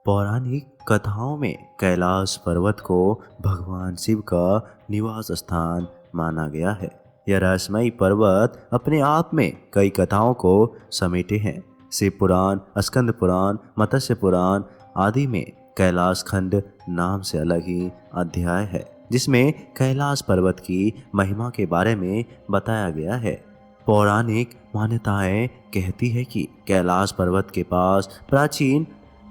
पौराणिक कथाओं में कैलाश पर्वत को भगवान शिव का निवास स्थान माना गया है। यह रहस्यमयी पर्वत अपने आप में कई कथाओं को समेटे हैं। शिव पुराण, स्कंद पुराण, मत्स्य पुराण आदि में कैलाश खंड नाम से अलग ही अध्याय है, जिसमें कैलाश पर्वत की महिमा के बारे में बताया गया है। पौराणिक मान्यताएं कहती है कि कैलाश पर्वत के पास प्राचीन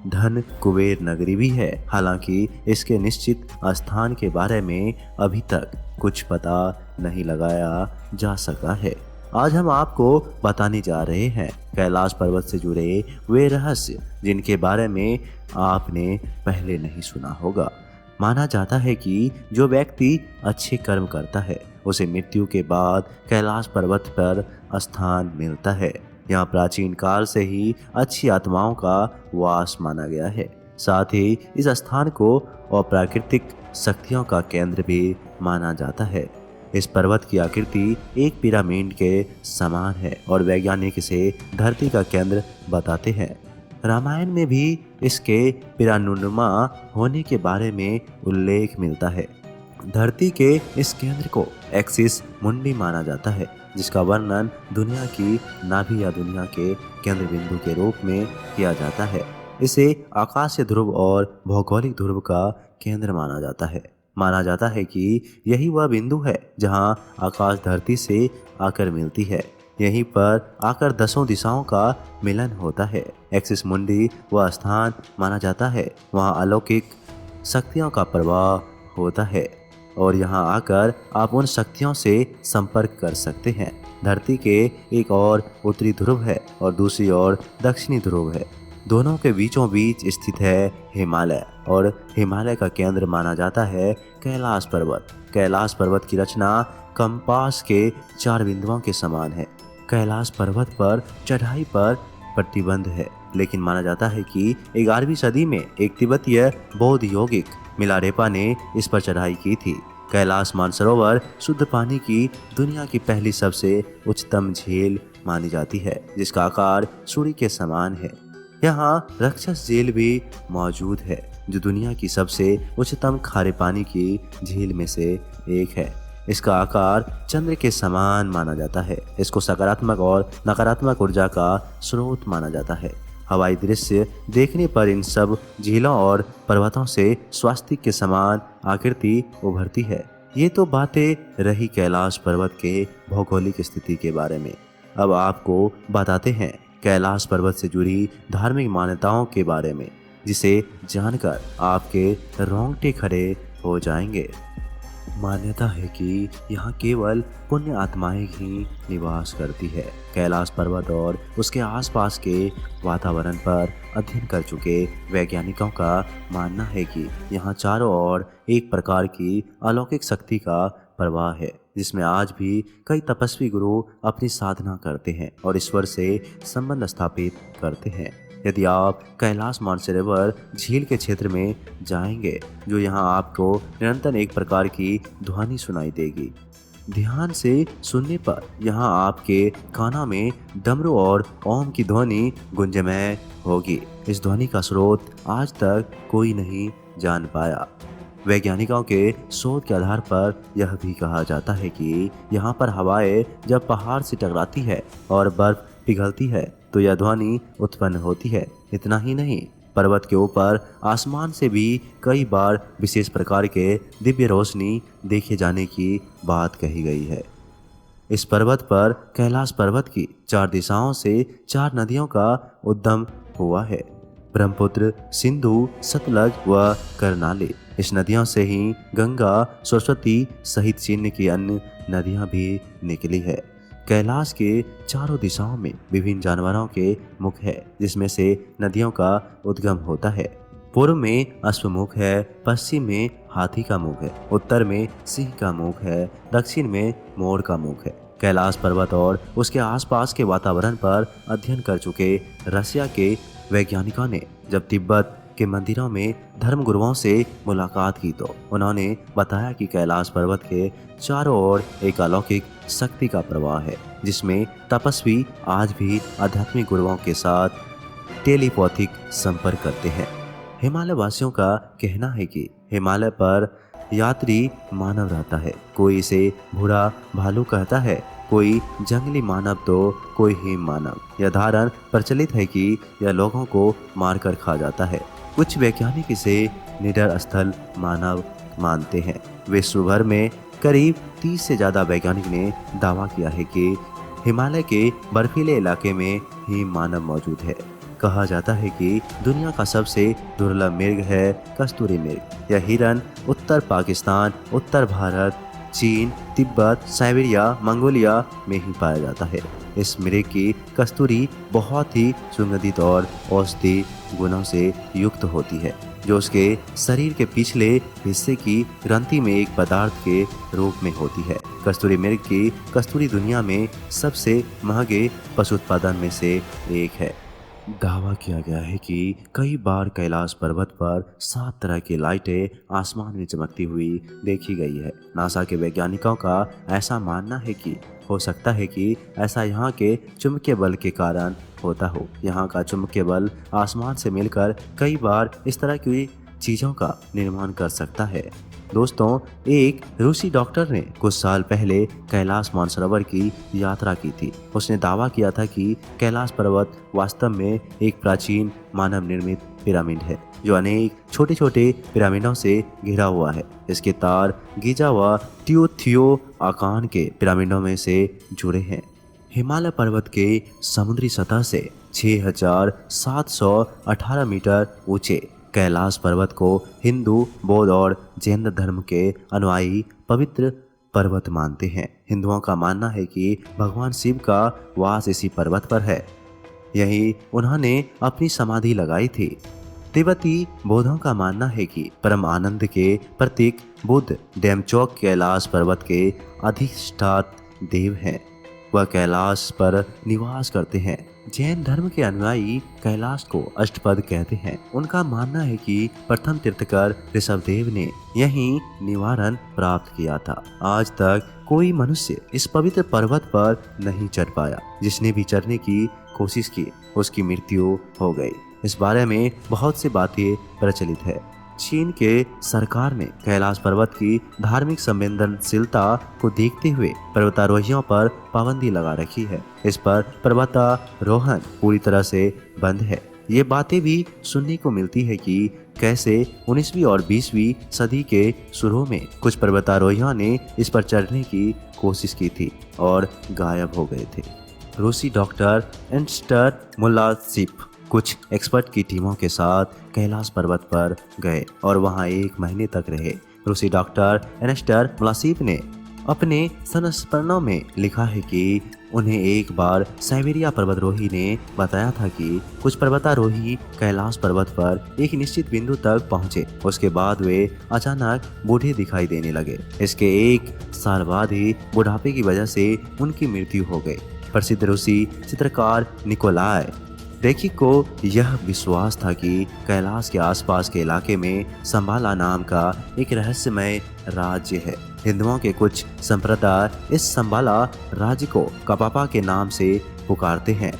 धन कुबेर नगरी भी है। हालांकि इसके निश्चित स्थान के बारे में अभी तक कुछ पता नहीं लगाया जा सका है। आज हम आपको बताने जा रहे हैं कैलाश पर्वत से जुड़े वे रहस्य जिनके बारे में आपने पहले नहीं सुना होगा। माना जाता है कि जो व्यक्ति अच्छे कर्म करता है उसे मृत्यु के बाद कैलाश पर्वत पर स्थान मिलता है। यहाँ प्राचीन काल से ही अच्छी आत्माओं का वास माना गया है। साथ ही इस स्थान को अप्राकृतिक शक्तियों का केंद्र भी माना जाता है। इस पर्वत की आकृति एक पिरामिड के समान है और वैज्ञानिक इसे धरती का केंद्र बताते हैं। रामायण में भी इसके पिरानुमा होने के बारे में उल्लेख मिलता है। धरती के इस केंद्र को एक्सिस मुंडी माना जाता है, जिसका वर्णन दुनिया की नाभि या दुनिया के केंद्र बिंदु के रूप में किया जाता है। इसे आकाशीय ध्रुव और भौगोलिक ध्रुव का केंद्र माना जाता है। माना जाता है कि यही वह बिंदु है जहां आकाश धरती से आकर मिलती है। यहीं पर आकर दसों दिशाओं का मिलन होता है। एक्सिस मुंडी वह स्थान माना जाता है वहां अलौकिक शक्तियों का प्रवाह होता है और यहाँ आकर आप उन शक्तियों से संपर्क कर सकते हैं। धरती के एक और उत्तरी ध्रुव है और दूसरी ओर दक्षिणी ध्रुव है। दोनों के बीचों बीच स्थित है हिमालय और हिमालय का केंद्र माना जाता है कैलाश पर्वत। कैलाश पर्वत की रचना कंपास के 4 बिंदुओं के समान है। कैलाश पर्वत पर चढ़ाई पर प्रतिबंध है, लेकिन माना जाता है कि 11वीं सदी में एक तिब्बतीय बौद्ध योगिक मिलारेपा ने इस पर चढ़ाई की थी। कैलाश मानसरोवर शुद्ध पानी की दुनिया की पहली सबसे उच्चतम झील मानी जाती है, जिसका आकार सूर्य के समान है। यहाँ राक्षस झील भी मौजूद है, जो दुनिया की सबसे उच्चतम खारे पानी की झील में से एक है। इसका आकार चंद्र के समान माना जाता है। इसको सकारात्मक और नकारात्मक ऊर्जा का स्रोत माना जाता है। हवाई दृश्य देखने पर इन सब झीलों और पर्वतों से स्वास्तिक के समान आकृति उभरती है। ये तो बातें रही कैलाश पर्वत के भौगोलिक स्थिति के बारे में। अब आपको बताते हैं कैलाश पर्वत से जुड़ी धार्मिक मान्यताओं के बारे में, जिसे जानकर आपके रोंगटे खड़े हो जाएंगे। मान्यता है कि यहाँ केवल पुण्य आत्माएं ही निवास करती है। कैलाश पर्वत और उसके आसपास के वातावरण पर अध्ययन कर चुके वैज्ञानिकों का मानना है कि यहाँ चारों ओर एक प्रकार की अलौकिक शक्ति का प्रवाह है, जिसमें आज भी कई तपस्वी गुरु अपनी साधना करते हैं और ईश्वर से संबंध स्थापित करते हैं। यदि आप कैलाश मानसरोवर झील के क्षेत्र में जाएंगे, जो यहाँ आपको निरंतर एक प्रकार की ध्वनि सुनाई देगी। ध्यान से सुनने पर यहाँ आपके कानों में डमरू और ओम की ध्वनि गुंजमय होगी। इस ध्वनि का स्रोत आज तक कोई नहीं जान पाया। वैज्ञानिकों के शोध के आधार पर यह भी कहा जाता है कि यहाँ पर हवाएं जब पहाड़ से टकराती है और बर्फ पिघलती है तो यह ध्वनि उत्पन्न होती है। इतना ही नहीं, पर्वत के ऊपर आसमान से भी कई बार विशेष प्रकार के दिव्य रोशनी देखे जाने की बात कही गई है। इस पर्वत पर कैलाश पर्वत की 4 दिशाओं से 4 नदियों का उद्गम हुआ है। ब्रह्मपुत्र, सिंधु, सतलज व करनाली। इस नदियों से ही गंगा, सरस्वती सहित चीन की अन्य नदियां भी निकली है। कैलाश के चारों दिशाओं में विभिन्न जानवरों के मुख है, जिसमें से नदियों का उद्गम होता है। पूर्व में अश्वमुख है, पश्चिम में हाथी का मुख है, उत्तर में सिंह का मुख है, दक्षिण में मोर का मुख है। कैलाश पर्वत और उसके आसपास के वातावरण पर अध्ययन कर चुके रशिया के वैज्ञानिकों ने जब तिब्बत के मंदिरों में धर्म गुरुओं से मुलाकात की तो उन्होंने बताया कि कैलाश पर्वत के चारों ओर एक अलौकिक शक्ति का प्रवाह है, जिसमें तपस्वी आज भी आध्यात्मिक गुरुओं के साथ टेलीपैथिक संपर्क करते हैं। हिमालय वासियों का कहना है कि हिमालय पर यात्री मानव रहता है। कोई इसे बूढ़ा भालू कहता है, कोई जंगली मानव तो कोई हिम मानव। यह धारणा प्रचलित है कि यह लोगों को मारकर खा जाता है। कुछ वैज्ञानिक इसे निडर स्थल मानव मानते हैं। विश्व भर में करीब 30 से ज्यादा वैज्ञानिक ने दावा किया है कि हिमालय के बर्फीले इलाके में हिम मानव मौजूद है। कहा जाता है कि दुनिया का सबसे दुर्लभ मृग है कस्तूरी मृग। यह हिरन उत्तर पाकिस्तान, उत्तर भारत, चीन, तिब्बत, साइबेरिया, मंगोलिया में ही पाया जाता है। इस मृग की कस्तूरी बहुत ही सुगंधित और औषधि गुणों से युक्त होती है, जो उसके शरीर के पिछले हिस्से की ग्रंथि में एक पदार्थ के रूप में होती है। कस्तूरी मृग की कस्तूरी दुनिया में सबसे महंगे पशु उत्पादन में से एक है। दावा किया गया है कि कई बार कैलाश पर्वत पर 7 तरह की लाइटें आसमान में चमकती हुई देखी गई है। नासा के वैज्ञानिकों का ऐसा मानना है कि हो सकता है कि ऐसा यहाँ के चुंबकीय बल के कारण होता हो। यहाँ का चुंबकीय बल आसमान से मिलकर कई बार इस तरह की चीज़ों का निर्माण कर सकता है। दोस्तों, एक रूसी डॉक्टर ने कुछ साल पहले कैलाश मानसरोवर की यात्रा की थी। उसने दावा किया था कि कैलाश पर्वत वास्तव में एक प्राचीन मानव निर्मित पिरामिड है, जो अनेक छोटे छोटे पिरामिडों से घिरा हुआ है। इसके तार गीजा व टिओथियोआकान के पिरामिडों में से जुड़े हैं। हिमालय पर्वत के समुद्री सतह से 6718 मीटर ऊंचे कैलाश पर्वत को हिंदू, बौद्ध और जैन धर्म के अनुयायी पवित्र पर्वत मानते हैं। हिंदुओं का मानना है कि भगवान शिव का वास इसी पर्वत पर है। यही उन्होंने अपनी समाधि लगाई थी। तिब्बती बौद्धों का मानना है कि परम आनंद के प्रतीक बुद्ध डेमचौक कैलाश पर्वत के अधिष्ठाता देव हैं। वह कैलाश पर निवास करते हैं। जैन धर्म के अनुयायी कैलाश को अष्टपद कहते हैं। उनका मानना है कि प्रथम तीर्थकर ऋषभदेव ने यहीं निवारण प्राप्त किया था। आज तक कोई मनुष्य इस पवित्र पर्वत पर नहीं चढ़ पाया। जिसने भी चढ़ने की कोशिश की उसकी मृत्यु हो गई। इस बारे में बहुत सी बातें प्रचलित है। चीन के सरकार ने कैलाश पर्वत की धार्मिक संवेदनशीलता को देखते हुए पर्वतारोहियों पर पाबंदी लगा रखी है। इस पर पर्वतारोहण पूरी तरह से बंद है। ये बातें भी सुनने को मिलती है कि कैसे 19वीं और 20वीं सदी के शुरू में कुछ पर्वतारोहियों ने इस पर चढ़ने की कोशिश की थी और गायब हो गए थे। रूसी डॉक्टर एंस्टर मुलासिप कुछ एक्सपर्ट की टीमों के साथ कैलाश पर्वत पर गए और वहां 1 महीने तक रहे। रूसी डॉक्टर एनेस्टर मुलासिप ने अपने संस्मरणों में लिखा है कि उन्हें एक बार साइबेरिया पर्वतारोही ने बताया था कि कुछ पर्वतारोही कैलाश पर्वत पर एक निश्चित बिंदु तक पहुंचे। उसके बाद वे अचानक बूढ़े दिखाई देने लगे। इसके 1 साल बाद ही बुढ़ापे की वजह से उनकी मृत्यु हो गई। प्रसिद्ध रूसी चित्रकार निकोलाई रेखी को यह विश्वास था कि कैलाश के आसपास के इलाके में संबाला नाम का एक रहस्यमय राज्य है। हिंदुओं के कुछ संप्रदाय इस संबाला राज्य को कपापा के नाम से पुकारते हैं,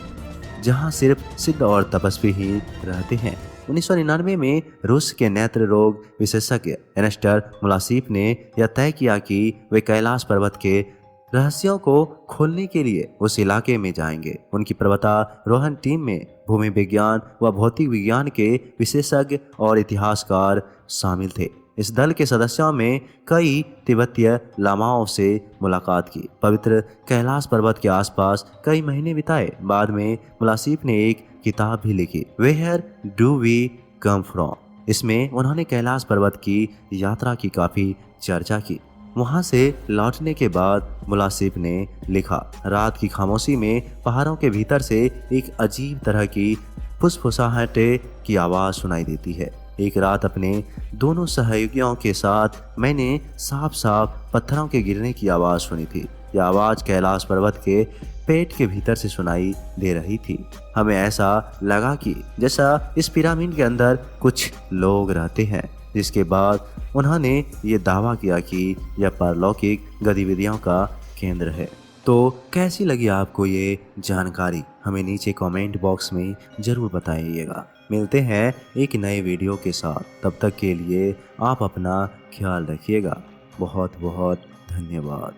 जहां सिर्फ सिद्ध और तपस्वी ही रहते हैं। 1999 में रूस के नेत्र रोग विशेषज्ञ एनेस्टर मुलासिप ने यह तय किया कि वे कैलाश पर्वत के रहस्यों को खोलने के लिए उस इलाके में जाएंगे। उनकी पर्वतारोहण टीम में भूमि विज्ञान व भौतिक विज्ञान के विशेषज्ञ और इतिहासकार शामिल थे। इस दल के सदस्यों में कई तिब्बतीय लामाओं से मुलाकात की, पवित्र कैलाश पर्वत के आसपास कई महीने बिताए। बाद में मुलासिप ने एक किताब भी लिखी, where do we come from. इसमें उन्होंने कैलाश पर्वत की यात्रा की काफी चर्चा की। वहां से लौटने के बाद मुलासिप ने लिखा, रात की खामोशी में पहाड़ों के भीतर से एक अजीब तरह की फुसफुसाहटे की आवाज़ सुनाई देती है। एक रात अपने दोनों सहयोगियों के साथ मैंने साफ साफ पत्थरों के गिरने की आवाज़ सुनी थी। यह आवाज़ कैलाश पर्वत के पेट के भीतर से सुनाई दे रही थी। हमें ऐसा लगा कि जैसा इस पिरामिड के अंदर कुछ लोग रहते हैं। जिसके बाद उन्होंने ये दावा किया कि यह परलौकिक गतिविधियों का केंद्र है। तो कैसी लगी आपको ये जानकारी? हमें नीचे कमेंट बॉक्स में ज़रूर बताइएगा। मिलते हैं एक नए वीडियो के साथ, तब तक के लिए आप अपना ख्याल रखिएगा। बहुत बहुत धन्यवाद।